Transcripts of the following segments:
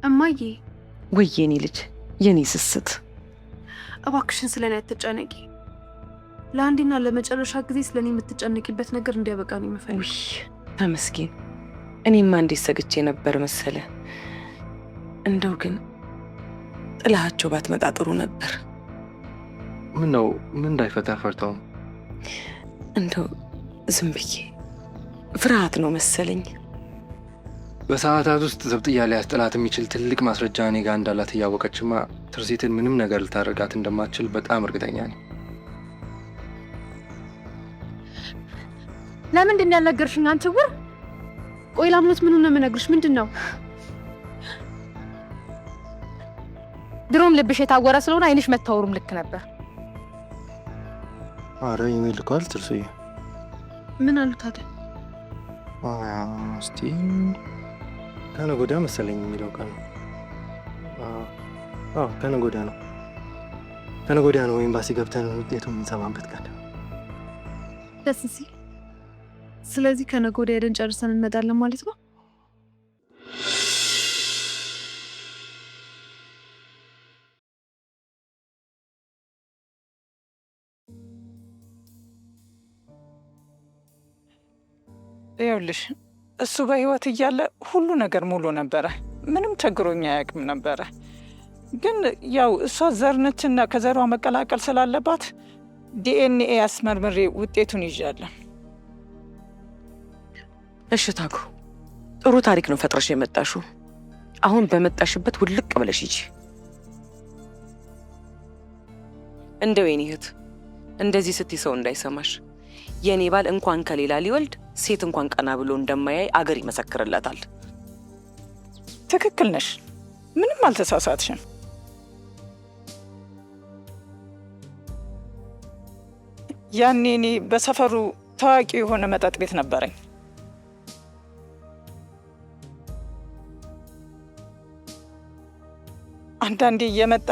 እማዬ ወይ የኔ ልጅ የኔ ስስት እባክሽን ስለኔ አትጨነቂ። ለአንዴና ለመጨረሻ ጊዜ ስለኔ የምትጨነቂበት ነገር እንዲያበቃ ነው የምፈልገው። ውይ ተመስገን። እኔማ እንዴት ሰግቼ ነበር መሰለ። እንደው ግን ጥላቸው ባትመጣ ጥሩ ነበር። ምን ነው ምን እንዳይፈጠር ፈርተው? እንደው ዝም ብዬ ፍርሃት ነው መሰለኝ። በሰዓታት ውስጥ ዘብጥያ ሊያስጥላት የሚችል ትልቅ ማስረጃ እኔ ጋር እንዳላት እያወቀችማ ትርሲትን ምንም ነገር ልታደርጋት እንደማትችል በጣም እርግጠኛ ነኝ። ለምንድን ነው ያልነገርሽኝ? አንቺ ጉር ቆይ ላምኖት ምን ነው የምነግርሽ? ምንድን ነው? ድሮም ልብሽ የታወረ ስለሆነ አይንሽ መታወሩም ልክ ነበር። አረ ኢሜል ልኳል ትርሱዬ። ምን አሉ ታዲያ? እስቲ ከነገ ወዲያ መሰለኝ የሚለው ቀን ነው። ከነገ ወዲያ ነው። ከነገ ወዲያ ነው ኤምባሲ ገብተን ውጤቱን የምንሰማበት ቀን። ደስ ሲል። ስለዚህ ከነገ ወዲያ ሄደን ጨርሰን እንመጣለን ማለት ነው። ይኸውልሽ እሱ በህይወት እያለ ሁሉ ነገር ሙሉ ነበረ። ምንም ቸግሮኛ አያውቅም ነበረ። ግን ያው እሷ ዘር ነችና ከዘሯ መቀላቀል ስላለባት ዲኤንኤ አስመርምሬ ውጤቱን ይዣለሁ። እሺ ታኩ፣ ጥሩ ታሪክ ነው ፈጥረሽ የመጣሽው። አሁን በመጣሽበት ውልቅ ብለሽ ሂጂ። እንደው የኔ እህት እንደዚህ ስትይ ሰው እንዳይሰማሽ። የኔ ባል እንኳን ከሌላ ሊወልድ ሴት እንኳን ቀና ብሎ እንደማያይ አገር ይመሰክርለታል። ትክክል ነሽ። ምንም አልተሳሳትሽም። ያኔ እኔ በሰፈሩ ታዋቂ የሆነ መጠጥ ቤት ነበረኝ። አንዳንዴ እየመጣ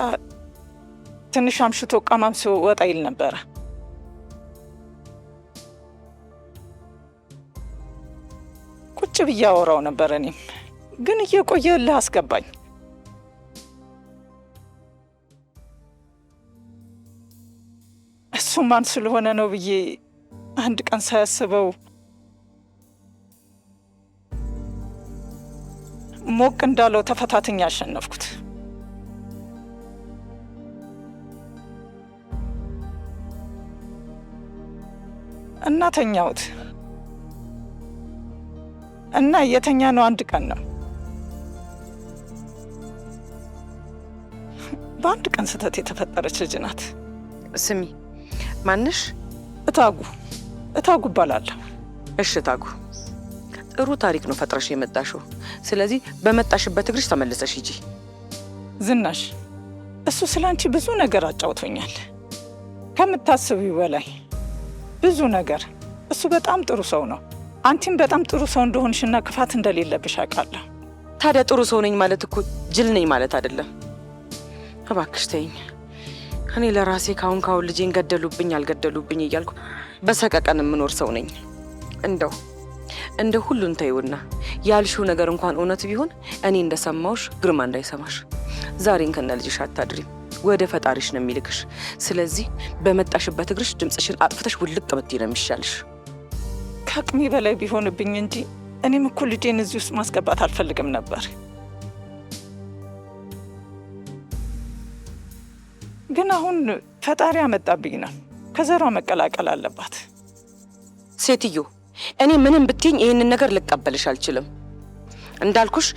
ትንሽ አምሽቶ ቀማምሶ ወጣ ይል ነበረ። ቁጭ ብዬ አወራው ነበር። እኔም ግን እየቆየ እልህ አስገባኝ። እሱ ማን ስለሆነ ነው ብዬ አንድ ቀን ሳያስበው ሞቅ እንዳለው ተፈታትኝ ያሸነፍኩት። እና ተኛሁት እና የተኛ ነው አንድ ቀን ነው። በአንድ ቀን ስህተት የተፈጠረች ልጅ ናት። ስሚ ማንሽ? እታጉ እባላለሁ። እሺ እታጉ፣ ጥሩ ታሪክ ነው ፈጥረሽ የመጣሽው። ስለዚህ በመጣሽበት እግርሽ ተመልሰሽ ሂጂ። ዝናሽ እሱ ስላንቺ ብዙ ነገር አጫውቶኛል፣ ከምታስቢው በላይ ብዙ ነገር። እሱ በጣም ጥሩ ሰው ነው። አንቺም በጣም ጥሩ ሰው እንደሆንሽና ክፋት እንደሌለብሽ አውቃለሁ። ታዲያ ጥሩ ሰው ነኝ ማለት እኮ ጅል ነኝ ማለት አይደለም። እባክሽ ተይኝ። እኔ ለራሴ ካሁን ልጄን ገደሉብኝ አልገደሉብኝ እያልኩ በሰቀቀን የምኖር ሰው ነኝ። እንደው ሁሉን ተይውና ያልሽው ነገር እንኳን እውነት ቢሆን እኔ እንደሰማውሽ ግርማ እንዳይሰማሽ። ዛሬን ከነ ልጅሽ አታድሪም፣ ወደ ፈጣሪሽ ነው የሚልክሽ። ስለዚህ በመጣሽበት እግርሽ ድምፅሽን አጥፍተሽ ውልቅ ብትይ ነው የሚሻልሽ። ከአቅሜ በላይ ቢሆንብኝ እንጂ እኔም እኮ ልጄን እዚህ ውስጥ ማስገባት አልፈልግም ነበር። ግን አሁን ፈጣሪ አመጣብኝ ነው። ከዘሯ መቀላቀል አለባት። ሴትዮ እኔ ምንም ብትይኝ ይሄንን ነገር ልቀበልሽ አልችልም። እንዳልኩሽ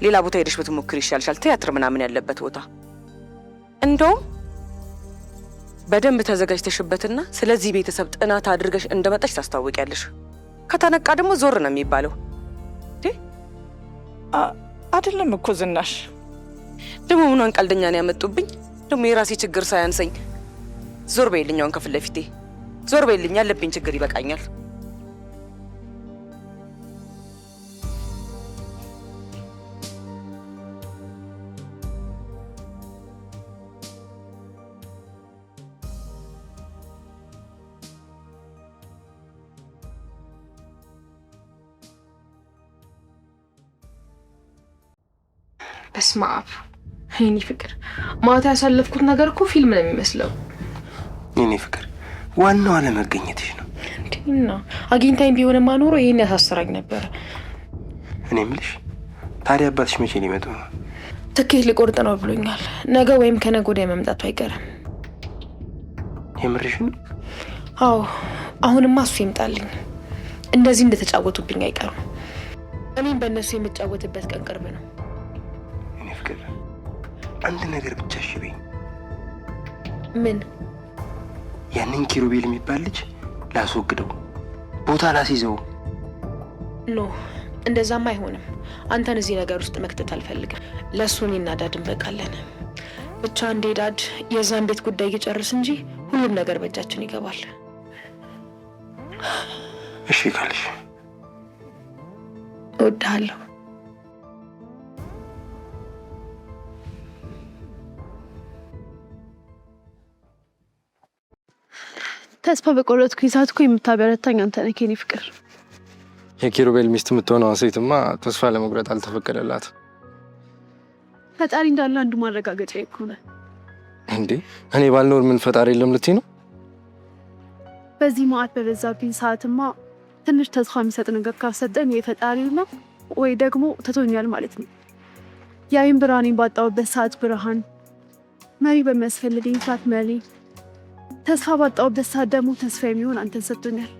ሌላ ቦታ ሄደሽ ብትሞክሪ ይሻልሻል፣ ቲያትር ምናምን ያለበት ቦታ። እንደውም በደንብ ተዘጋጅተሽበትና ስለዚህ ቤተሰብ ጥናት አድርገሽ እንደመጣሽ ታስታውቂያለሽ። ከተነቃ ደግሞ ዞር ነው የሚባለው። አይደለም እኮ ዝናሽ። ደግሞ ምኗን ቀልደኛ ነው ያመጡብኝ። ደግሞ የራሴ ችግር ሳያንሰኝ ዞር በይልኝ፣ አሁን ከፊት ለፊቴ ዞር በይልኝ። ያለብኝ ችግር ይበቃኛል። በስመ አብ የኔ ፍቅር፣ ማታ ያሳለፍኩት ነገር እኮ ፊልም ነው የሚመስለው። የኔ ፍቅር ዋናው አለመገኘትሽ ነው። እና አግኝታኝ ቢሆንማ ኖሮ ይሄን ያሳስራኝ ነበር። እኔ የምልሽ ታዲያ አባትሽ መቼ ሊመጡ ነው? ትኬት ሊቆርጥ ነው ብሎኛል። ነገ ወይም ከነገ ወዲያ መምጣቱ አይቀርም። የምርሽ ነው? አዎ አሁንማ እሱ ይምጣልኝ። እንደዚህ እንደተጫወቱብኝ አይቀርም። እኔም በእነሱ የምጫወትበት ቀን ቅርብ ነው። እኔ ፍቅር አንድ ነገር ብቻ እሺ በይኝ። ምን? ያንን ኪሩቤል የሚባል ልጅ ላስወግደው፣ ቦታ ላስይዘው። ኖ እንደዛም አይሆንም። አንተን እዚህ ነገር ውስጥ መክተት አልፈልግም። ለእሱ እኔና ዳድ እንበቃለን። ብቻ እንዴ ዳድ የዛን ቤት ጉዳይ ይጨርስ እንጂ ሁሉም ነገር በእጃችን ይገባል። እሺ ካልሽ እወድሃለሁ። ተስፋ በቆረጥኩኝ ሰዓት እኮ የምታበረታኝ አንተ ነህ የኔ ፍቅር። የኪሩቤል ሚስት የምትሆነው ሴትማ ተስፋ ለመቁረጥ አልተፈቀደላት። ፈጣሪ እንዳለ አንዱ ማረጋገጫ እኮ ነው። እንዴ እኔ ባልኖር ምን ፈጣሪ የለም ልትይ ነው? በዚህ ማዕት በበዛብኝ ሰዓትማ ትንሽ ተስፋ የሚሰጥ ነገር ካሰጠን የፈጣሪው ነው ወይ ደግሞ ተቶኛል ማለት ነው። ያይን ብርሃኔን ባጣሁበት ሰዓት ብርሃን፣ መሪ በሚያስፈልገኝ ሰዓት መሪ፣ ተስፋ ባጣሁበት ሰዓት ደግሞ ተስፋ የሚሆን አንተን ሰጥቶኛል።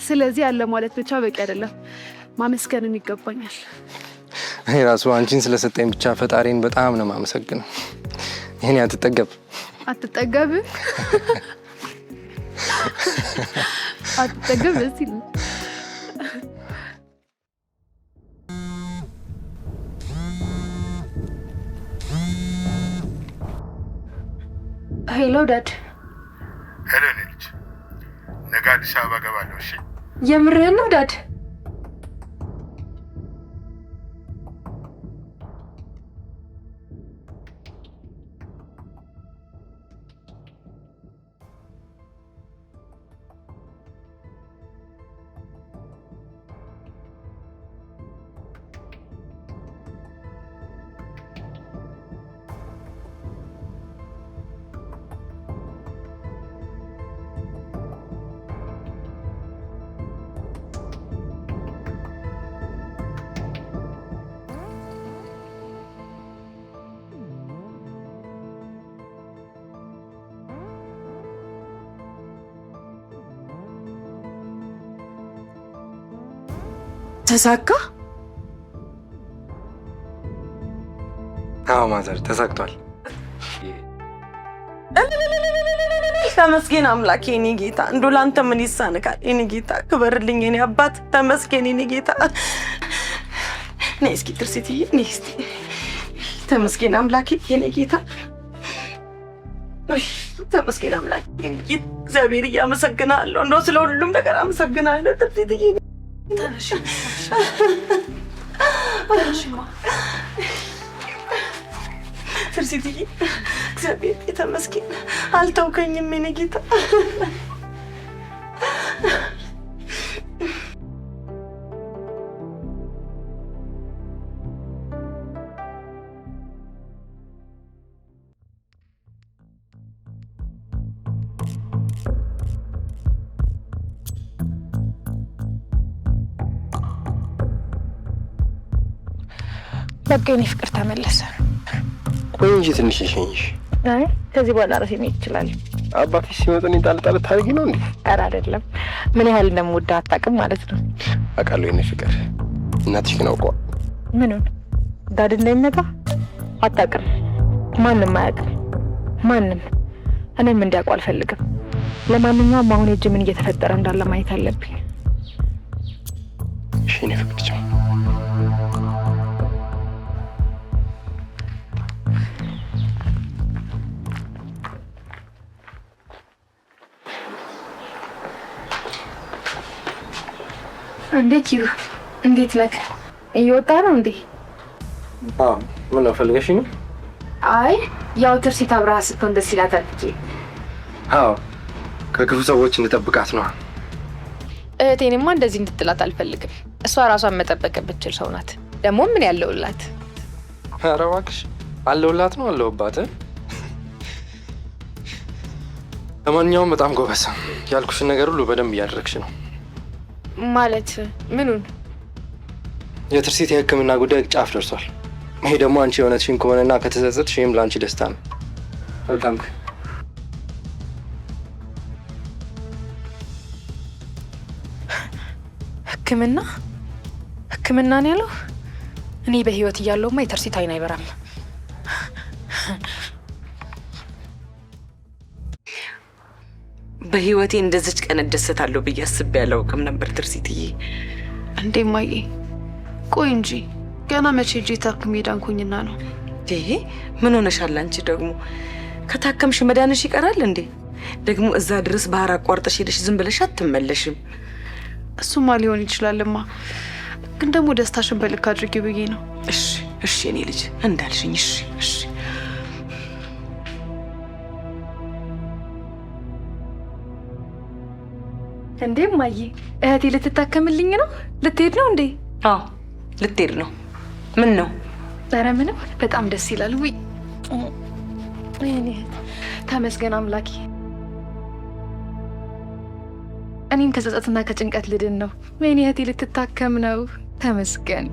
ስለዚህ ያለ ማለት ብቻ በቂ አይደለም፣ ማመስገንም ይገባኛል። እኔ ራሱ አንቺን ስለሰጠኝ ብቻ ፈጣሪን በጣም ነው የማመሰግነው። ይሄን አትጠገብ አትጠገብ ሲል ሄሎ ዳድ። ሄሎ ልጅ፣ ነገ አዲስ አበባ ገባለሁ። እሺ የምርህን ነው ዳድ? ተሳካ? አዎ ማዘር ተሳክቷል። ተመስገን አምላክ የኔ ጌታ። እንዶ ላንተ ምን ይሳነካል? የኔ ጌታ ክበርልኝ የኔ አባት። ተመስገን የኔ ጌታ። ነይ እስኪ ትርሲትዬ ነይ እስኪ። ተመስገን አምላክ የኔ ጌታ። ተመስገን አምላክ የኔ ጌታ። እግዚአብሔር እያመሰግናለሁ። እንደው ስለ ሁሉም ነገር አመሰግናለሁ። ትርሲትዬ ትርሲትዬ እግዚአብሔር የተመስገን አልተውከኝም የኔ ጌታ። በቃ የኔ ፍቅር ተመለሰ። ቆይ እንጂ ትንሽ ይሸኝሽ። አይ ከዚህ በኋላ ራሴ መሄድ እችላለሁ። አባትሽ ሲመጣ እኔን ጣል ታደርጊ ነው እንዴ? ኧረ አይደለም፣ ምን ያህል እንደምወድህ አታውቅም ማለት ነው። አውቃለሁ የኔ ፍቅር። እናትሽ ግን አውቀዋል። ምኑን? ዳድ እንደሚመጣ አታውቅም። ማንም አያውቅም፣ ማንም። እኔም እንዲያውቁ አልፈልግም። ለማንኛውም አሁን ሂጅ፣ ምን እየተፈጠረ እንዳለ ማየት አለብኝ። እሺ የኔ ፍቅር። ቻው። እንዴት ይሁ? እንዴት ነህ? እየወጣ ነው እንዴ? አዎ ምን ነው ፈልገሽ ነው? አይ ያው ትርሲት አብረሃ ስትሆን ደስ ይላታል ብዬ። አዎ ከክፉ ሰዎች እንጠብቃት ነው። እህቴንማ እንደዚህ እንድትላት አልፈልግም። እሷ ራሷን መጠበቅ ብትችል ሰው ናት። ደግሞ ምን ያለውላት? ኧረ እባክሽ አለሁላት ነው አለሁባት። ለማንኛውም በጣም ጎበዝ፣ ያልኩሽን ነገር ሁሉ በደንብ እያደረግሽ ነው። ማለት ምኑን? የትርሲት የሕክምና ጉዳይ ጫፍ ደርሷል። ይሄ ደግሞ አንቺ የእውነትሽን ከሆነና ከተጸጸትሽ ይህም ለአንቺ ደስታ ነው። በጣም ህክምና ነው ያለው። እኔ በህይወት እያለሁማ የትርሲት አይን አይበራም። በህይወቴ እንደዚች ቀን እደሰታለሁ ብዬ አስቤ አላውቅም ነበር ትርሲትዬ። እንዴ እማዬ፣ ቆይ እንጂ ገና መቼ ሄጄ ታክሜ ዳንኩኝና ነው። ይሄ ምን ሆነሻል አንቺ? ደግሞ ከታከምሽ መዳንሽ ይቀራል እንዴ? ደግሞ እዛ ድረስ ባህር አቋርጠሽ ሄደሽ ዝም ብለሽ አትመለሽም። እሱማ ሊሆን ይችላልማ፣ ግን ደግሞ ደስታሽን በልክ አድርጊ ብዬ ነው። እሺ እሺ፣ እኔ ልጅ እንዳልሽኝ። እሺ እሺ። እንዴ እማዬ፣ እህቴ ልትታከምልኝ ነው? ልትሄድ ነው እንዴ? አዎ ልትሄድ ነው። ምን ነው? ኧረ ምንም፣ በጣም ደስ ይላል። ውይ እኔ ተመስገን አምላኬ። እኔም ከጸጸትና ከጭንቀት ልድን ነው። ወይኔ እህቴ ልትታከም ነው። ተመስገን።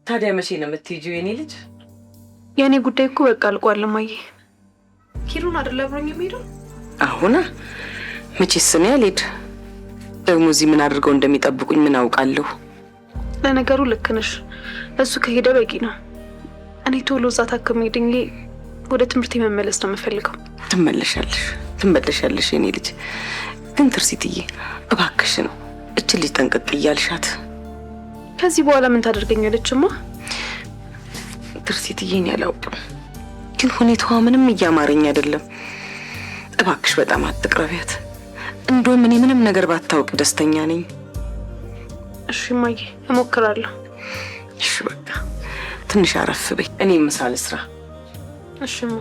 ታዲያ መቼ ነው የምትሄጂው የኔ ልጅ? የእኔ ጉዳይ እኮ በቃ አልቋል እማዬ። ኪሩን አይደል አብሮኝ የሚሄደው? አሁና መቼስ እኔ አልሄድ። ደግሞ እዚህ ምን አድርገው እንደሚጠብቁኝ ምን አውቃለሁ። ለነገሩ ልክ ነሽ። እሱ ከሄደ በቂ ነው። እኔ ቶሎ እዛ ታክሜ ድኜ ወደ ትምህርት መመለስ ነው የምፈልገው። ትመለሻለሽ የኔ ልጅ። ግን ትርሲትዬ እባክሽ ነው እች ልጅ ጠንቅቅ እያልሻት። ከዚህ በኋላ ምን ታደርገኛለችማ? ትርሲትዬ እኔ አላውቅም፣ ግን ሁኔታዋ ምንም እያማረኝ አይደለም። እባክሽ በጣም አትቅረቢያት። እንደውም እኔ ምንም ነገር ባታውቅ ደስተኛ ነኝ። እሺ እማዬ፣ እሞክራለሁ። እሺ በቃ ትንሽ አረፍ በይ፣ እኔ ምሳ ልስራ። እሺማ።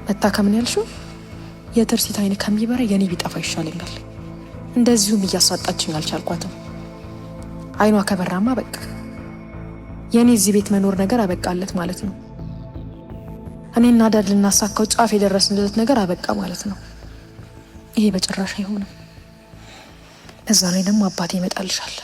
መታከም ነው ያልሽው? የትርሲት አይን ከሚበራ የኔ ቢጠፋ ይሻለኛል። እንደዚሁም እያሳጣችኝ አልቻልኳትም። አይኗ ከበራማ በቃ የኔ እዚህ ቤት መኖር ነገር አበቃለት ማለት ነው። እኔና ዳድ ልናሳካው ጫፍ የደረስንለት ነገር አበቃ ማለት ነው። ይሄ በጭራሽ አይሆንም። እዛ ላይ ደግሞ አባቴ ይመጣልሻል።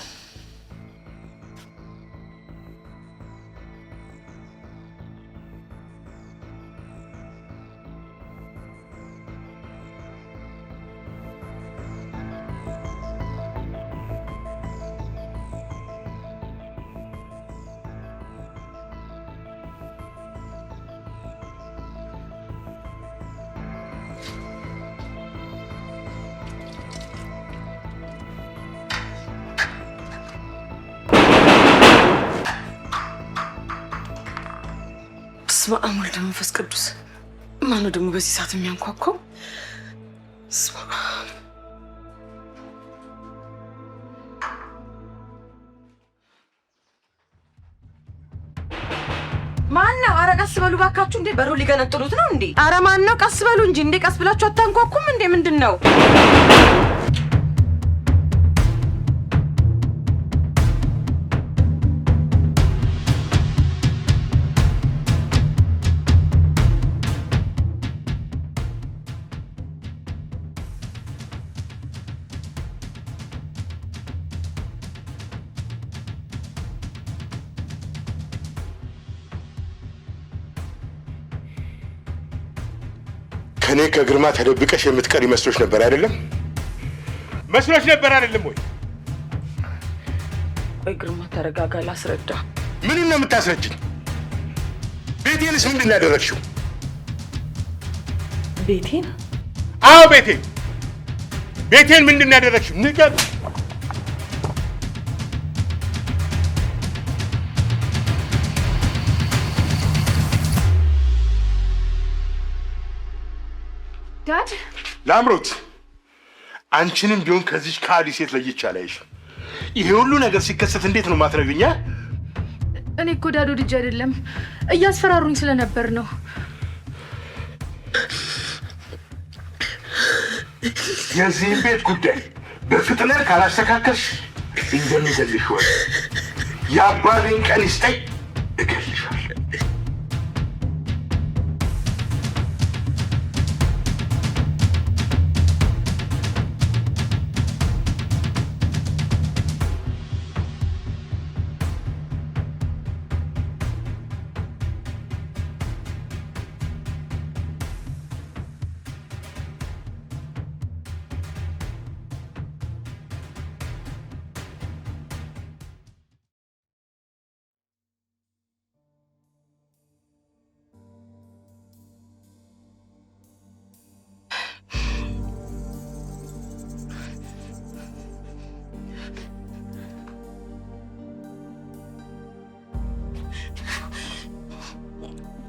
በስመ አብ ወወልድ ወመንፈስ ቅዱስ። ማነው ደግሞ በዚህ ሰዓት የሚያንኳኳው? በስመ አብ። ማነው? ኧረ ቀስ በሉ ባካችሁ። እንዴ በሩ ሊገነጥሉት ነው እንዴ? ኧረ ማነው? ቀስ በሉ እንጂ እንዴ! ቀስ ብላችሁ አታንኳኩም እንዴ? ምንድን ነው? ከኔ ከግርማ ተደብቀሽ የምትቀሪ መስሎሽ ነበር አይደለም? መስሎሽ ነበር አይደለም ወይ? ወይ ግርማ ተረጋጋ፣ ላስረዳ። ምን ነው የምታስረጅኝ? ቤቴንስ ምንድን ነው ያደረግሽው? ቤቴን? አዎ ቤቴን። ቤቴን ምንድን ነው ያደረግሽው? ንገር። ዳድ ላምሮት፣ አንቺንም ቢሆን ከዚች ከአዲ ሴት ለይቼ አላይሽም። ይሄ ሁሉ ነገር ሲከሰት እንዴት ነው ማትረግኛ? እኔ እኮ ዳዶ ልጅ አይደለም እያስፈራሩኝ ስለነበር ነው። የዚህን ቤት ጉዳይ በፍጥነት ካላስተካከልሽ እንደምገልሽ ወደ የአባቴን ቀን ይስጠኝ፣ እገልሻለሁ።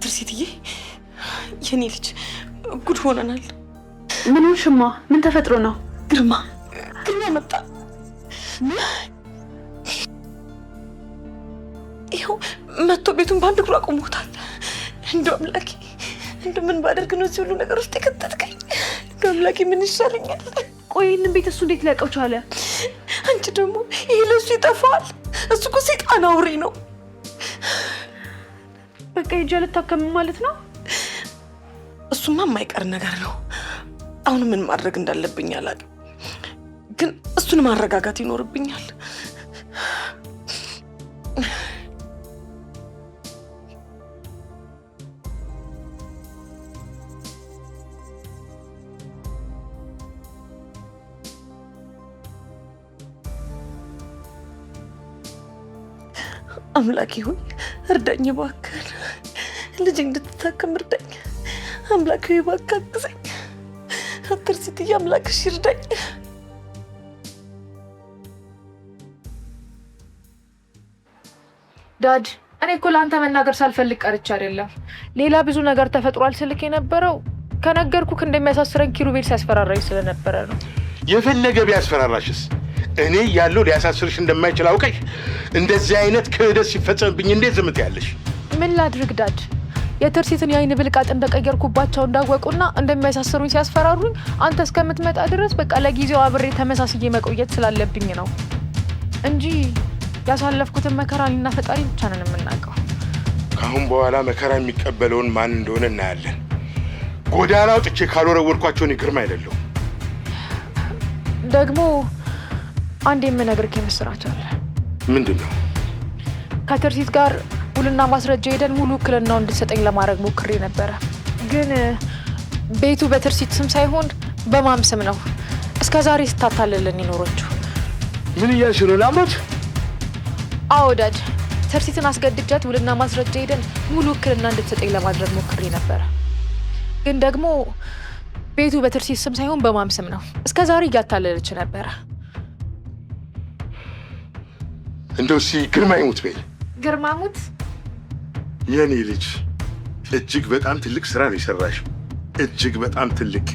ትርሲትዬ፣ የኔ ልጅ ጉድ ሆነናል። ምን ሆንሽማ? ምን ተፈጥሮ ነው? ግርማ መጣ። ይኸው መጥቶ ቤቱን በአንድ እግሩ አቁሞታል። እንደው አምላኬ፣ እንደው ምን ባደርግ ነው እዚህ ሁሉ ነገር ውስጥ የከተትከኝ? እንደው አምላኬ ምን ይሻለኛል? ቆይ ይህንን ቤት እሱ እንዴት ሊያውቀው ቻለ? አንቺ ደግሞ ይሄ ለእሱ ይጠፋል። እሱ እኮ ሰይጣን አውሬ ነው። በቃ ሂጅ ልታከም ማለት ነው? እሱማ የማይቀር ነገር ነው። አሁን ምን ማድረግ እንዳለብኝ አላውቅም፣ ግን እሱን ማረጋጋት ይኖርብኛል። አምላኬ ሆይ እርዳኝ እባክህ። ልጅ እንድትታከም እርዳኝ አምላኬ ሆይ፣ እባክህ አግዘኝ። ትርሲትዬ አምላክሽ ይርዳኝ። ዳድ፣ እኔ እኮ ለአንተ መናገር ሳልፈልግ ቀርቼ አይደለም። ሌላ ብዙ ነገር ተፈጥሯል ስልክ የነበረው ከነገርኩክ እንደሚያሳስረኝ ኪሩቤል ሲያስፈራራኝ ስለነበረ ነው። የፈለገ ቢያስፈራራሽስ እኔ ያለው ሊያሳስርሽ እንደማይችል አውቀሽ እንደዚህ አይነት ክህደት ሲፈጸምብኝ እንዴት ዝም ትያለሽ? ምን ላድርግ ዳድ? የትርሲትን የአይን ብልቃጥ እንደቀየርኩባቸው እንዳወቁና እንደሚያሳስሩኝ ሲያስፈራሩኝ አንተ እስከምትመጣ ድረስ በቃ ለጊዜው አብሬ ተመሳስዬ መቆየት ስላለብኝ ነው እንጂ ያሳለፍኩትን መከራ እኔና ፈጣሪ ብቻ ነን የምናውቀው። ከአሁን በኋላ መከራ የሚቀበለውን ማን እንደሆነ እናያለን። ጎዳና አውጥቼ ካልወረወርኳቸውን ግርማ አይደለሁ። ደግሞ አንድ የምነግርህ የምስራች አለ። ምንድን ነው? ከትርሲት ጋር ውልና ማስረጃ ሄደን ሙሉ ውክልናው እንድትሰጠኝ ለማድረግ ሞክሬ ነበረ። ግን ቤቱ በትርሲት ስም ሳይሆን በማም ስም ነው እስከ ዛሬ ስታታልልን ይኖረችው። ምን እያልሽ ነው ላምሮት? አዎ ዳድ፣ ትርሲትን አስገድጃት ውልና ማስረጃ ሄደን ሙሉ ውክልና እንድትሰጠኝ ለማድረግ ሞክሬ ነበረ። ግን ደግሞ ቤቱ በትርሲት ስም ሳይሆን በማም ስም ነው እስከ ዛሬ እያታለለች ነበረ። እንደው ግርማ ይሙት በይ። ግርማ ሙት? የኔ ልጅ እጅግ በጣም ትልቅ ስራ ነው የሰራሽው። እጅግ በጣም ትልቅ።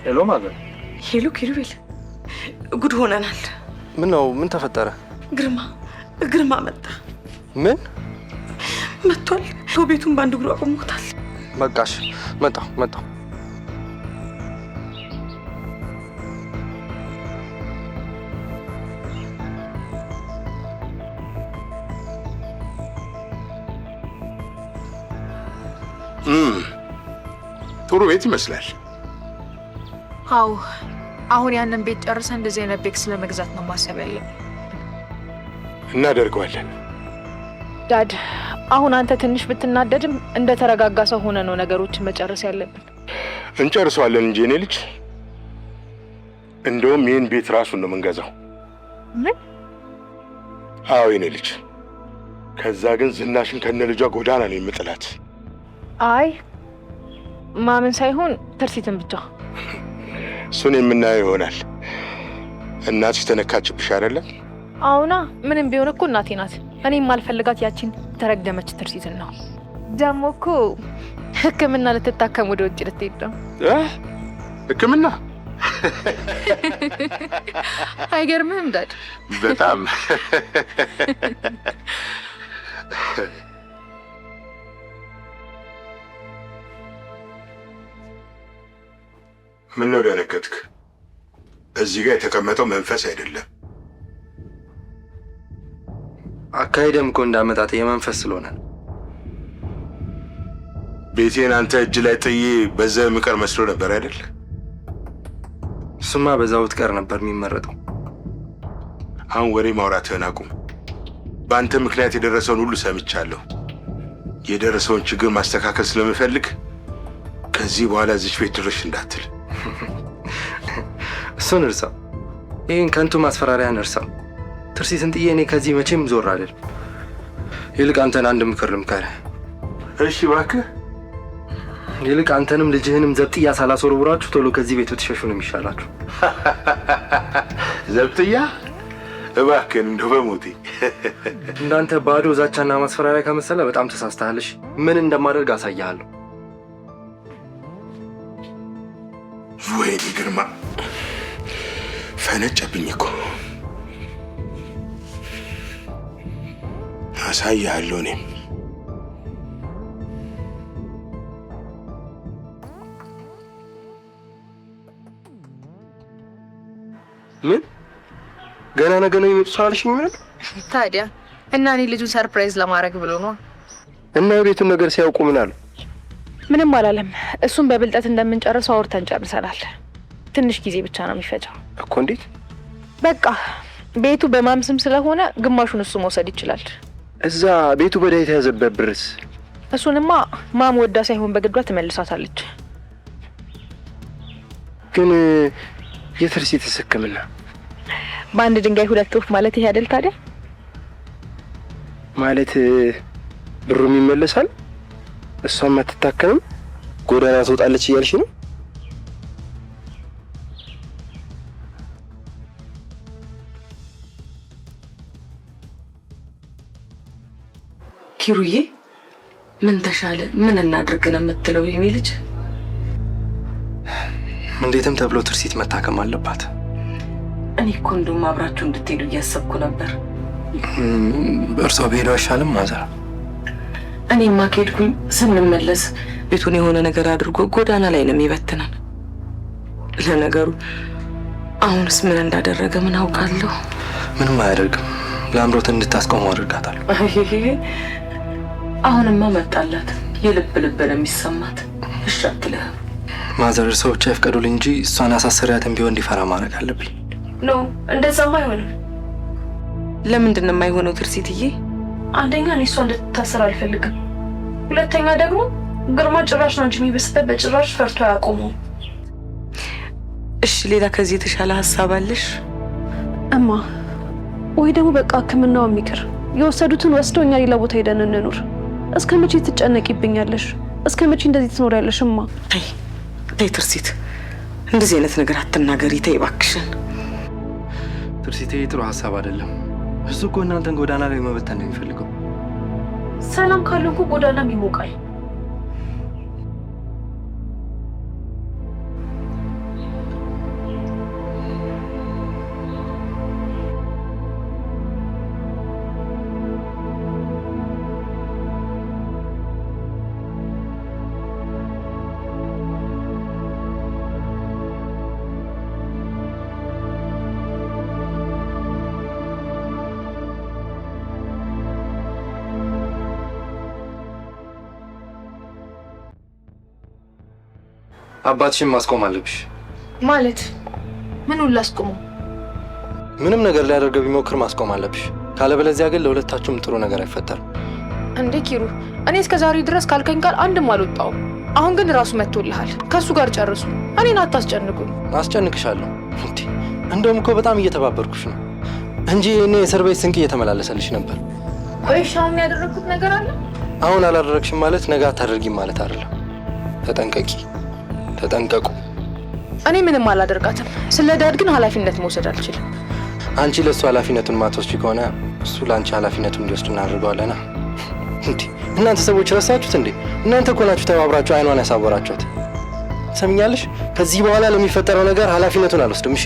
ሄሎ ማዘር። ሄሎ ኪሩቤል፣ ጉድ ሆነናል። ምን ነው? ምን ተፈጠረ? ግርማ መጣ። ምን መጥቷል? ሰው ቤቱን በአንድ እግሩ አቆሞታል። በቃሽ፣ መጣሁ። ጥሩ ቤት ይመስላል። አዎ አሁን ያንን ቤት ጨርሰን እንደዚህ አይነት ቤት ስለመግዛት ነው ማሰብ ያለብን። እናደርገዋለን። ዳድ አሁን አንተ ትንሽ ብትናደድም እንደ ተረጋጋ ሰው ሆነ ነው ነገሮችን መጨረስ ያለብን። እንጨርሰዋለን እንጂ እኔ ልጅ፣ እንደውም ይህን ቤት ራሱን ነው የምንገዛው። ምን? አዎ የኔ ልጅ። ከዛ ግን ዝናሽን ከነ ልጇ ጎዳና ነው የምጥላት። አይ ማመን ሳይሆን ትርሲትን ብቻ። እሱን የምናየው ይሆናል። እናትሽ ተነካችብሽ አይደለም? አሁና ምንም ቢሆን እኮ እናቴ ናት። እኔም ማልፈልጋት ያቺን ተረገመች ትርሲትን ነው። ደግሞ እኮ ሕክምና ልትታከም ወደ ውጭ ልትሄድ ነው። ሕክምና? አይገርምህም ዳድ? በጣም ምን ነው ደነገጥክ? እዚህ ጋር የተቀመጠው መንፈስ አይደለም። አካሄደም እኮ እንዳመጣጥ የመንፈስ ስለሆነ ቤቴን አንተ እጅ ላይ ጥዬ በዛ የምቀር መስሎ ነበር አይደል? እሱማ በዛው ትቀር ነበር የሚመረጠው። አሁን ወሬ ማውራትህን አቁም። በአንተ ምክንያት የደረሰውን ሁሉ ሰምቻለሁ። የደረሰውን ችግር ማስተካከል ስለምፈልግ ከዚህ በኋላ እዚች ቤት ድርሽ እንዳትል። እሱን እርሳው። ይህን ከንቱ ማስፈራሪያን እርሳው። ትርሲትን ጥዬ እኔ ከዚህ መቼም ዞር አይደል። ይልቅ አንተን አንድ ምክር ልምከርህ። እሺ እባክህ። ይልቅ አንተንም ልጅህንም ዘብጥያ ሳላስወርውራችሁ ቶሎ ከዚህ ቤት ብትሸሹ ነው የሚሻላችሁ። ዘብጥያ? እባክህን እንደው በሞቴ። እንዳንተ ባዶ ዛቻና ማስፈራሪያ ከመሰለ በጣም ተሳስተሃልሽ። ምን እንደማደርግ አሳያለሁ። ወይኔ ግርማ፣ ፈነጨብኝ እኮ። አሳያለሁ እኔም። ምን ገና ነገ ነው የሚመጡት አልሽኝ? ምን ታዲያ? እና እኔ ልጁን ሰርፕራይዝ ለማድረግ ብሎ ነው። እና የቤቱን ነገር ሲያውቁ ምን አሉ? ምንም አላለም። እሱም በብልጠት እንደምንጨርሰው አውርተን ጨርሰናል። ትንሽ ጊዜ ብቻ ነው የሚፈጀው እኮ። እንዴት? በቃ ቤቱ በማም ስም ስለሆነ ግማሹን እሱ መውሰድ ይችላል። እዛ ቤቱ በዳ የተያዘበት ብርስ? እሱንማ ማም ወዳ ሳይሆን በግዷ ትመልሳታለች። ግን የትርሲትስ ሕክምና? በአንድ ድንጋይ ሁለት ወፍ ማለት ይሄ አይደል ታዲያ? ማለት ብሩም ይመለሳል፣ እሷም አትታከምም፣ ጎዳና ትወጣለች እያልሽ ነው? ኪሩዬ ምን ተሻለ? ምን እናድርግ ነው የምትለው? የኔ ልጅ እንዴትም ተብሎ ትርሲት መታከም አለባት። እኔ እኮ እንደውም አብራችሁ እንድትሄዱ እያሰብኩ ነበር። እርሷ በሄዱ አይሻልም ማዘር? እኔማ ከሄድኩኝ ስንመለስ ቤቱን የሆነ ነገር አድርጎ ጎዳና ላይ ነው የሚበትነን። ለነገሩ አሁንስ ምን እንዳደረገ ምን አውቃለሁ። ምንም አያደርግም። ለአምሮት እንድታስቆመው አድርጋታለሁ። አሁንማ መጣላት። የልብ ልብ ነው የሚሰማት። እሺ አትልህም? ማዘር እርሶ ብቻ ይፍቀዱልኝ እንጂ እሷን አሳሰሪያትን ቢሆን እንዲፈራ ማድረግ አለብኝ። ኖ እንደዛማ አይሆንም። ለምንድን ነው የማይሆነው ትርሲትዬ? አንደኛ እኔ እሷ እንድትታሰር አልፈልግም። ሁለተኛ ደግሞ ግርማ ጭራሽ ነው እንጂ የሚበስበት በጭራሽ ፈርቶ አያቆመውም። እሺ ሌላ ከዚህ የተሻለ ሀሳብ አለሽ? እማ ወይ ደግሞ በቃ ሕክምናው የሚቅር የወሰዱትን ወስደው እኛ ሌላ ቦታ ሄደን እንኑር። እስከ መቼ ትጨነቂብኛለሽ? እስከ መቼ እንደዚህ ትኖሪያለሽ? እማ ተይ ተይ ትርሲት፣ እንደዚህ አይነት ነገር አትናገሪ። ተይ እባክሽን። ትርሲቴ ጥሩ ሀሳብ አይደለም። እሱ እኮ እናንተን ጎዳና ላይ መበተን ነው የሚፈልገው። ሰላም ካለ እኮ ጎዳናም ይሞቃል። አባትሽን ማስቆም አለብሽ። ማለት ምኑን ላስቆመው? ምንም ነገር ሊያደርገው ቢሞክር ማስቆም አለብሽ። ካለበለዚያ ግን ለሁለታችሁም ጥሩ ነገር አይፈጠርም። እንዴ ኪሩ፣ እኔ እስከ ዛሬ ድረስ ካልከኝ ቃል አንድም አልወጣውም። አሁን ግን ራሱ መጥቶልሃል። ከሱ ጋር ጨርሱ። እኔን አታስጨንቁኝ። አስጨንቅሻለሁ እንዴ? እንደውም እኮ በጣም እየተባበርኩሽ ነው እንጂ እኔ የእስር ቤት ስንቅ እየተመላለሰልሽ ነበር። ቆይሻ ያደረኩት ነገር አለ? አሁን አላደረግሽም ማለት ነገ አታደርጊም ማለት አይደለም። ተጠንቀቂ፣ ተጠንቀቁ። እኔ ምንም አላደርጋትም። ስለ ዳድ ግን ኃላፊነት መውሰድ አልችልም። አንቺ ለእሱ ኃላፊነቱን ማትወስጂ ከሆነ እሱ ለአንቺ ኃላፊነቱን እንዲወስድ እናደርገዋለና። እንዴ እናንተ ሰዎች ረሳችሁት እንዴ? እናንተ እኮ ናችሁ ተባብራችሁ አይኗን ያሳወራችሁት። ሰምኛለሽ? ከዚህ በኋላ ለሚፈጠረው ነገር ኃላፊነቱን አልወስድም። እሺ?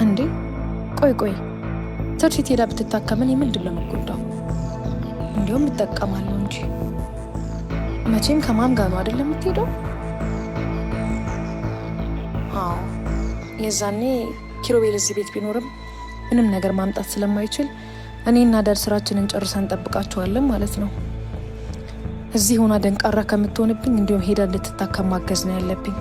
እንዴ ቆይ ትርሲት ሄዳ ብትታከምን ምንድን ነው የምትጎዳው? እንዲሁም እጠቀማለሁ እንጂ መቼም ከማን ጋር ነው አይደለም የምትሄደው? አዎ የዛኔ ኪሩቤል እዚህ ቤት ቢኖርም ምንም ነገር ማምጣት ስለማይችል እኔና ዳድ ስራችንን ጨርሰን እንጠብቃቸዋለን ማለት ነው። እዚህ ሆና ደንቃራ ከምትሆንብኝ እንዲሁም ሄዳ እንድትታከም ማገዝ ነው ያለብኝ።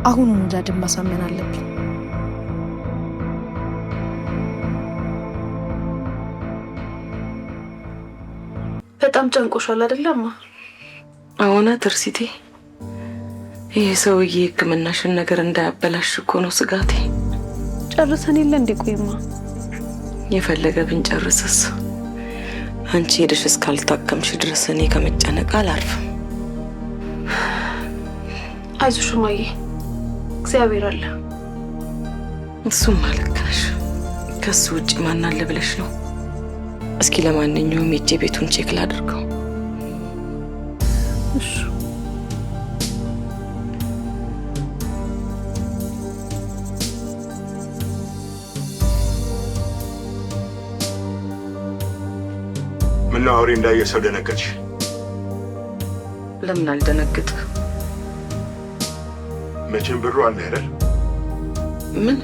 አሁኑን ዳድን ማሳመን አለብኝ። በጣም ጨንቆሻል አይደለም? አሁን ትርሲቴ፣ ይህ ሰውዬ ሕክምናሽን ነገር እንዳያበላሽ እኮ ነው ስጋቴ። ጨርሰን የለ እንዴ? ቆይማ የፈለገ ብንጨርስስ አንቺ ሄደሽ እስካልታከምሽ ድረስ እኔ ከመጨነቅ አላርፍም። አይዞሽ እማዬ፣ እግዚአብሔር አለ። እሱም አልካሽ። ከሱ ውጭ ማን አለ ብለሽ ነው? እስኪ ለማንኛውም ሄጄ ቤቱን ቼክ ላድርገው። እሺ። ምነው አውሬ እንዳየ ሰው ደነገጥሽ? ለምን አልደነግጥ? መቼም ብሩ አለ አይደል? ምን?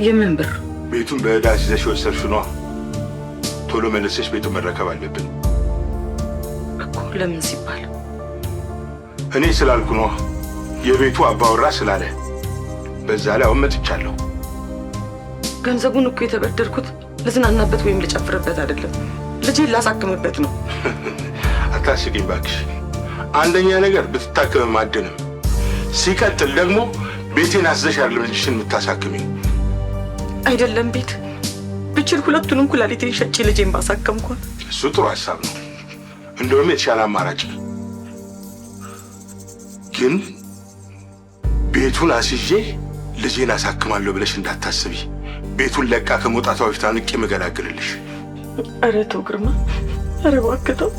የምን ብር? ቤቱን በዕዳ ይዘሽ ወሰድሽ ነዋ። ቶሎ መለሰሽ ቤቱን መረከብ አለብን እኮ። ለምን ሲባል? እኔ ስላልኩ ነዋ። የቤቱ አባወራ ስላለ። በዛ ላይ አሁን መጥቻለሁ። ገንዘቡን እኮ የተበደርኩት ልዝናናበት ወይም ልጨፍርበት አይደለም፣ ልጄን ላሳክምበት ነው። አታስቂኝ እባክሽ። አንደኛ ነገር ብትታከም አድንም፣ ሲቀጥል ደግሞ ቤቴን አዝዘሽ አይደለም ልጅሽን የምታሳክሚው። አይደለም ቤት ብችል ሁለቱንም ኩላሊቴን ሸጬ ልጄን ባሳከምኳት። እሱ ጥሩ ሀሳብ ነው፣ እንደውም የተሻለ አማራጭ። ግን ቤቱን አስይዤ ልጄን አሳክማለሁ ብለሽ እንዳታስቢ። ቤቱን ለቃ ከመውጣቷ በፊት አንቄ መገላግልልሽ። ኧረ ተው ግርማ፣ ኧረ እባክህ ተው።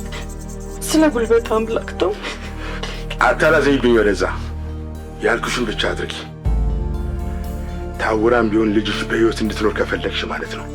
ስለ ጉልበት አምላክ ተው። አታላዘኝብኝ። ወደዛ ያልኩሽን ብቻ አድርጊ። ታውራም ቢሆን ልጅሽ በህይወት እንድትኖር ከፈለግሽ ማለት ነው።